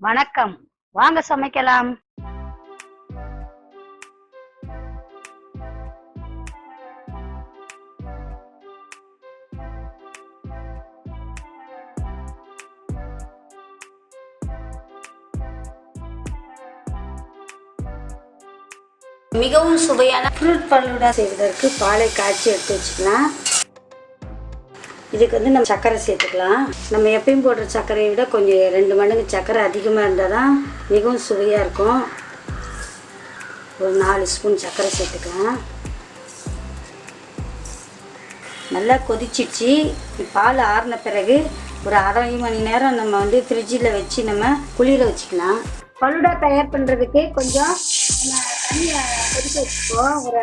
வணக்கம், வாங்க சமைக்கலாம். மிகவும் சுவையான ஃப்ரூட் ஃபலூடா செய்வதற்கு பாலை காய்ச்சி எடுத்து வச்சுக்கலாம். இதுக்கு நம்ம சர்க்கரை சேர்த்துக்கலாம். நம்ம எப்பயும் போடுற சர்க்கரையை விட கொஞ்சம் 2 மடங்கு சர்க்கரை அதிகமாக இருந்தால் தான் மிகவும் சுவையாக இருக்கும். ஒரு 4 ஸ்பூன் சர்க்கரை சேர்த்துக்கலாம். நல்லா கொதிச்சிடுச்சு. பால் ஆறின பிறகு ஒரு அரை மணி நேரம் நம்ம ஃப்ரிட்ஜில் வச்சு நம்ம குளிர வச்சுக்கலாம். ஃபலூடா தயார் பண்ணுறதுக்கு கொஞ்சம் தண்ணியை கொதிக்க வச்சுக்குவோம். ஒரு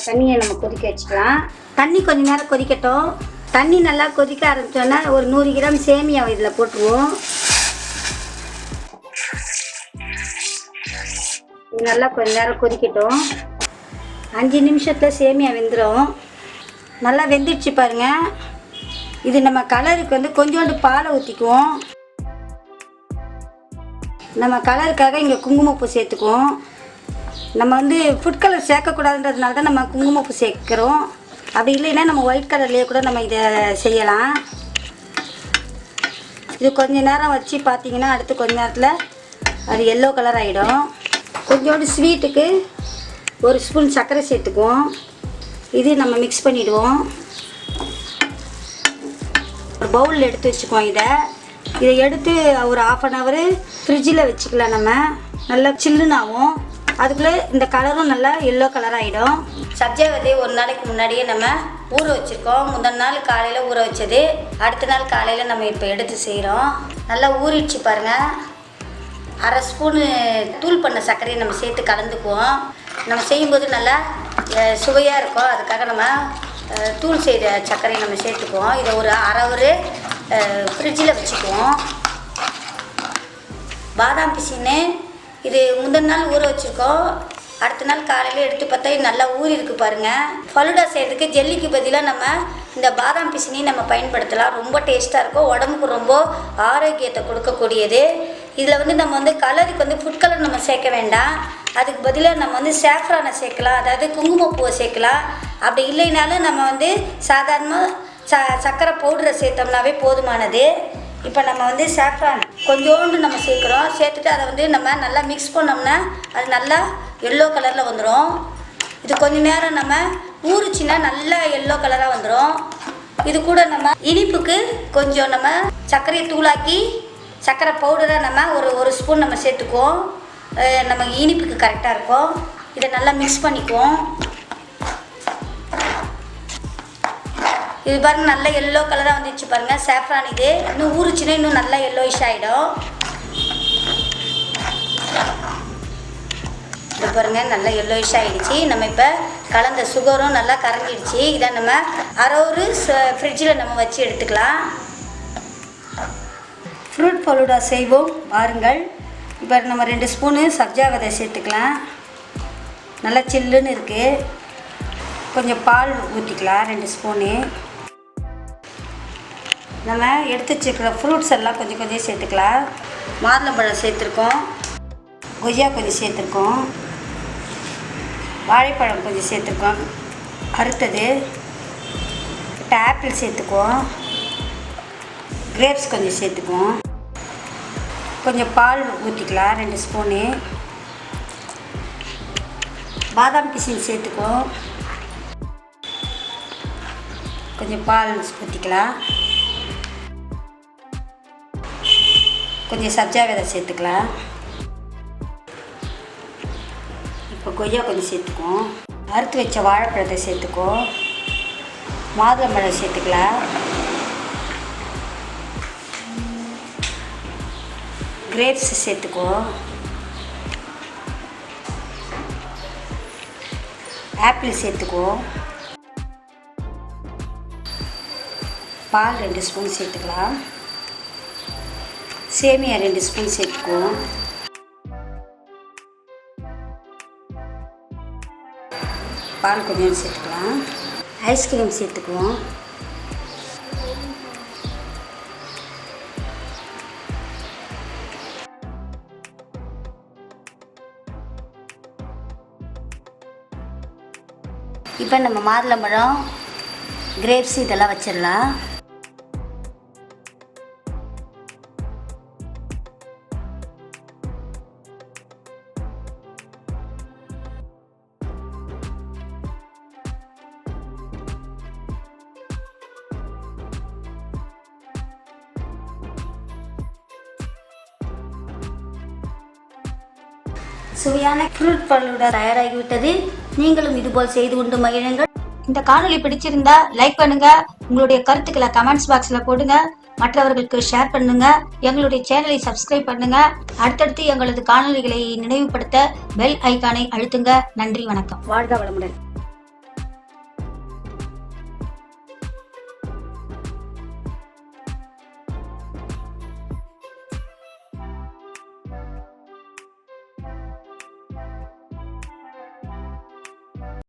தண்ணியை நம்ம கொதிக்க வச்சுக்கலாம். தண்ணி கொஞ்சம் நேரம் கொதிக்கட்டும். தண்ணி நல்லா கொதிக்க ஆரம்பிச்சோன்னா ஒரு 100 கிராம் சேமியாவை இதில் போட்டுருவோம். நல்லா கொஞ்சம் நேரம் கொதிக்கட்டும். 5 நிமிஷத்தில் சேமியா வெந்துடும். நல்லா வெந்துடுச்சு பாருங்கள். இது நம்ம கலருக்கு கொஞ்சோண்டு பாலை ஊற்றிக்குவோம். நம்ம கலருக்காக இங்கே குங்குமப்பூ சேர்த்துக்குவோம். நம்ம ஃபுட் கலர் சேர்க்கக்கூடாதுன்றதுனால தான் நம்ம குங்குமப்பூ சேர்க்குறோம். அப்படி இல்லைன்னா நம்ம ஒயிட் கலர்லேயே கூட நம்ம இதை செய்யலாம். இது கொஞ்சம் நேரம் வச்சு பார்த்திங்கன்னா அடுத்து கொஞ்ச நேரத்தில் அது எல்லோ கலர் ஆகிடும். கொஞ்சோண்டு ஸ்வீட்டுக்கு 1 ஸ்பூன் சர்க்கரை சேர்த்துக்குவோம். இது நம்ம மிக்ஸ் பண்ணிவிடுவோம். ஒரு பவுலில் எடுத்து வச்சுக்குவோம். இதை எடுத்து ஒரு 1/2 hour ஃப்ரிட்ஜில் வச்சுக்கலாம். நம்ம நல்லா சில்லுன்னு ஆகும். அதுக்குள்ளே இந்த கலரும் நல்லா எல்லோ கலர் ஆகிடும். சப்ஜா விதையை ஒரு நாளைக்கு முன்னாடியே நம்ம ஊற வச்சுருக்கோம். முதல் நாள் காலையில் ஊற வச்சது, அடுத்த நாள் காலையில் நம்ம இப்போ எடுத்து செய்கிறோம். நல்லா ஊறிடுச்சு பாருங்கள். 1/2 ஸ்பூனு தூள் பண்ண சர்க்கரையை நம்ம சேர்த்து கலந்துக்குவோம். நம்ம செய்யும்போது நல்லா சுவையாக இருக்கும். அதுக்காக நம்ம தூள் செய்த சர்க்கரையை நம்ம சேர்த்துக்குவோம். இதை ஒரு 1/2 hour ஃப்ரிட்ஜில் வச்சுக்குவோம். பாதாம் பிசின்னு இது முந்தின நாள் ஊற வச்சுருக்கோம். அடுத்த நாள் காலையில் எடுத்து பார்த்தா நல்லா ஊறி இருக்குது பாருங்கள். ஃபலூடா செய்கிறதுக்கு ஜெல்லிக்கு பதிலாக நம்ம இந்த பாதாம் பிசினி நம்ம பயன்படுத்தலாம். ரொம்ப டேஸ்ட்டாக இருக்கும். உடம்புக்கு ரொம்ப ஆரோக்கியத்தை கொடுக்கக்கூடியது. இதில் நம்ம கலருக்கு ஃபுட் கலர் நம்ம சேர்க்க வேண்டாம். அதுக்கு பதிலாக நம்ம சேஃப்ரானை சேர்க்கலாம், அதாவது குங்குமப்பூவை சேர்க்கலாம். அப்படி இல்லைனாலும் நம்ம சாதாரணமாக சர்க்கரை பவுடரை சேர்த்தோம்னாவே போதுமானது. இப்போ நம்ம சாஃப்ரான் கொஞ்சோண்டு நம்ம சேர்க்குறோம். சேர்த்துட்டு அதை நம்ம நல்லா மிக்ஸ் பண்ணோம்னா அது நல்லா எல்லோ கலரில் வந்துடும். இது கொஞ்சம் நேரம் நம்ம ஊறிச்சின்னா நல்லா எல்லோ கலராக வந்துடும். இது கூட நம்ம இனிப்புக்கு கொஞ்சம் நம்ம சர்க்கரையை தூளாக்கி சர்க்கரை பவுடரை நம்ம ஒரு ஸ்பூன் நம்ம சேர்த்துக்குவோம். நம்ம இனிப்புக்கு கரெக்டாக இருக்கும். இதை நல்லா மிக்ஸ் பண்ணிக்குவோம். இது பாருங்கள் நல்லா எல்லோ கலராக வந்துச்சு பாருங்கள். சேஃப்ரான் இது இன்னும் ஊறிச்சுன்னா இன்னும் நல்லா எல்லோயிஷ் ஆகிடும். இது பாருங்கள் நல்லா எல்லோயிஷ் ஆகிடுச்சு. நம்ம இப்போ கலந்த சுகரும் நல்லா கரைஞ்சிடுச்சு. இதை நம்ம 1/2 hour ஃப்ரிட்ஜில் நம்ம வச்சு எடுத்துக்கலாம். ஃப்ரூட் ஃபலூடா செய்வோம் வாருங்கள். இப்போ நம்ம 2 ஸ்பூனு சப்ஜா விதை சேர்த்துக்கலாம். நல்லா சில்லுன்னு இருக்குது. கொஞ்சம் பால் ஊற்றிக்கலாம் 2 ஸ்பூனு. நம்ம எடுத்து வச்சுருக்கிற ஃப்ரூட்ஸ் எல்லாம் கொஞ்சம் கொஞ்சம் சேர்த்துக்கலாம். மாதுளம்பழம் சேர்த்துருக்கோம், கொய்யா கொஞ்சம் சேர்த்துருக்கோம், வாழைப்பழம் கொஞ்சம் சேர்த்துருக்கோம் அறுத்தது, ஆப்பிள் சேர்த்துக்குவோம், கிரேப்ஸ் கொஞ்சம் சேர்த்துக்குவோம். கொஞ்சம் பால் ஊற்றிக்கலாம் 2 ஸ்பூனு. பாதாம் பிசின் சேர்த்துக்குவோம். கொஞ்சம் பால் ஊற்றிக்கலாம். கொஞ்சம் சப்ஜா விதை சேர்த்துக்கலாம். இப்போ கொய்யா கொஞ்சம் சேர்த்துக்குவோம். அறுத்து வச்ச வாழைப்பழத்தை சேர்த்துக்குவோம். மாதுளம்பழம் சேர்த்துக்கலாம். கிரேப்ஸ் சேர்த்துக்குவோம். ஆப்பிள் சேர்த்துக்குவோம். பால் 2 ஸ்பூன் சேர்த்துக்கலாம். சேமியா 2 ஸ்பூன் சேர்த்துக்குவோம். பால் கொஞ்சம் சேர்த்துக்கலாம். ஐஸ்கிரீம் சேர்த்துக்குவோம். இப்போ நம்ம மாதுளம்பழம், கிரேப்ஸ் இதெல்லாம் வச்சிடலாம். சுவையான ஃப்ரூட் ஃபலூடா தயாராகிவிட்டது. நீங்களும் இதுபோல் செய்து கொண்டு மகிழுங்கள். இந்த காணொளி பிடிச்சிருந்தா லைக் பண்ணுங்க, உங்களுடைய கருத்துக்களை கமெண்ட்ஸ் பாக்ஸ்ல போடுங்க, மற்றவர்களுக்கு ஷேர் பண்ணுங்க, எங்களுடைய சேனலை சப்ஸ்கிரைப் பண்ணுங்க. அடுத்தடுத்து எங்களது காணொளிகளை நினைவுபடுத்த பெல் ஐகானை அழுத்துங்க. நன்றி, வணக்கம். வாழ்க வளமுடன்.